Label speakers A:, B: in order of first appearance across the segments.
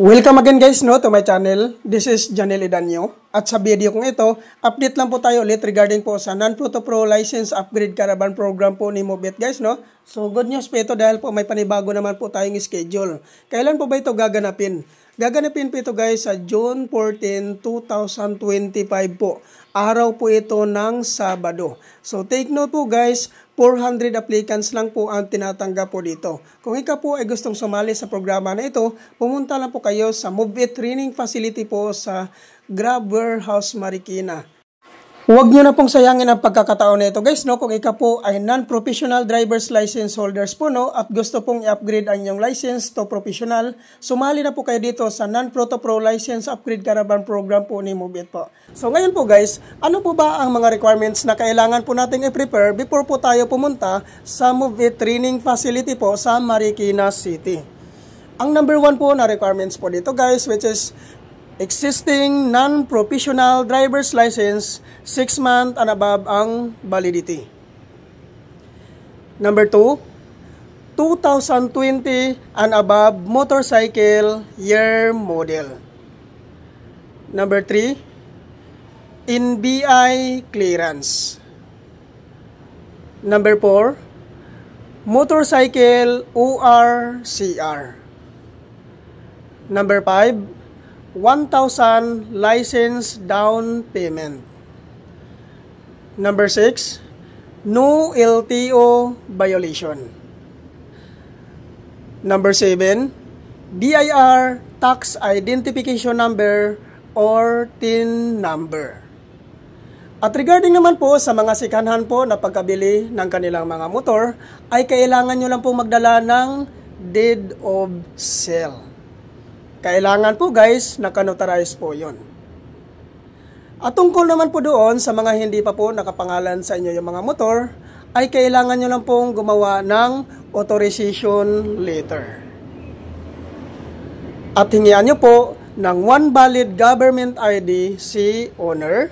A: Welcome again guys to my channel. This is Janel Idanyo. At sa video kong ito, update lang po tayo ulit regarding po sa Non-Proto Pro License Upgrade Caravan Program po ni Mobit guys So good news po ito dahil po may panibago naman po tayong schedule. Kailan po ba ito gaganapin? Gaganapin po ito guys sa June 14, 2025 po. Araw po ito ng Sabado. So take note po guys, 400 applicants lang po ang tinatanggap po dito. Kung ikaw po ay gustong sumali sa programa na ito, pumunta lang po kayo sa Mobit Training Facility po sa Grab Warehouse Marikina. Huwag nyo na pong sayangin ang pagkakataon na ito guys kung ikaw po ay non-professional driver's license holders po at gusto pong i-upgrade ang inyong license to professional, sumali na po kayo dito sa Non-Proto Pro License Upgrade Caravan Program po ni Mobit po. So ngayon po guys, ano po ba ang mga requirements na kailangan po nating i-prepare before po tayo pumunta sa Mobit Training Facility po sa Marikina City? Ang number 1 po na requirements po dito guys, which is existing non-professional driver's license, 6 months and above ang validity. Number 2, 2020 and above motorcycle year model. Number 3, NBI clearance. Number 4, motorcycle ORCR. Number 5, 1,000 license down payment. Number 6, no LTO violation. Number 7, BIR tax identification number or TIN number. At regarding naman po sa mga sikanhan po na pagkabili ng kanilang mga motor, ay kailangan nyo lang po magdala ng deed of sale. Kailangan po guys, naka-notarize po yon. At tungkol naman po doon sa mga hindi pa po nakapangalan sa inyo yung mga motor, ay kailangan nyo lang pong gumawa ng authorization letter. At hingian nyo po ng one valid government ID si owner.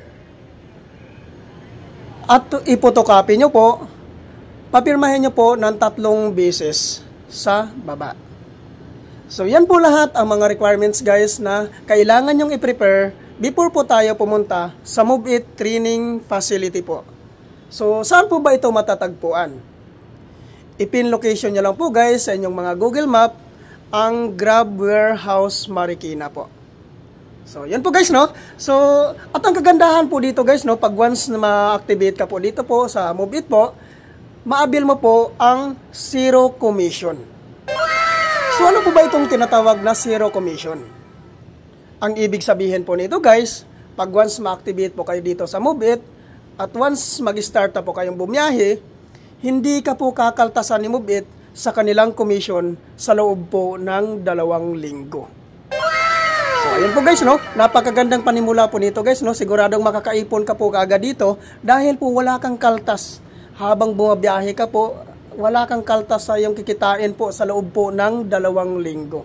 A: At ipotocopy nyo po, papirmahin nyo po ng 3 beses sa baba. So yan po lahat ang mga requirements guys na kailangan nyong i-prepare before po tayo pumunta sa Mobit Training Facility po. So saan po ba ito matatagpuan? I-pin location nyo lang po guys sa inyong mga Google Map ang Grab Warehouse Marikina po. So yan po guys So at ang kagandahan po dito guys pag once na ma-activate ka po dito po sa Mobit po, maabil mo po ang zero commission. So ano po ba itong tinatawag na zero commission? Ang ibig sabihin po nito guys, pag once ma-activate po kayo dito sa Mobit, at once mag-start na po kayong bumiyahe, hindi ka po kakaltasan ni Mobit sa kanilang commission sa loob po ng 2 linggo. So ayun po guys napakagandang panimula po nito guys siguradong makakaipon ka po kaagad dito dahil po wala kang kaltas habang bumabiyahe ka po. Wala kang kaltas sa iyong kikitain po sa loob po ng 2 linggo.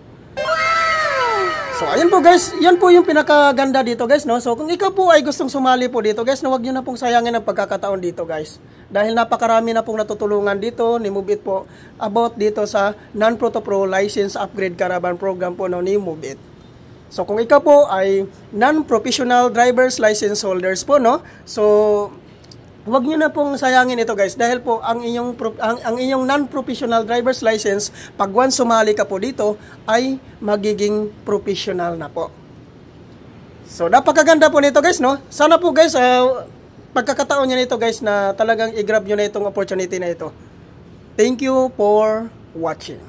A: So, ayun po guys. Yan po yung pinakaganda dito guys So, kung ikaw po ay gustong sumali po dito guys huwag nyo na pong sayangin ang pagkakataon dito guys. Dahil napakarami na pong natutulungan dito ni Mobit po about dito sa Non-Proto Pro License Upgrade Caravan Program po ni Mobit. So, kung ikaw po ay non-professional driver's license holders po So, huwag nyo na pong sayangin ito guys dahil po ang inyong non-professional driver's license pag once sumali ka po dito ay magiging professional na po. So napakaganda po nito guys Sana po guys pagkakataon nyo nito guys na talagang i-grab nyo na itong opportunity na ito. Thank you for watching.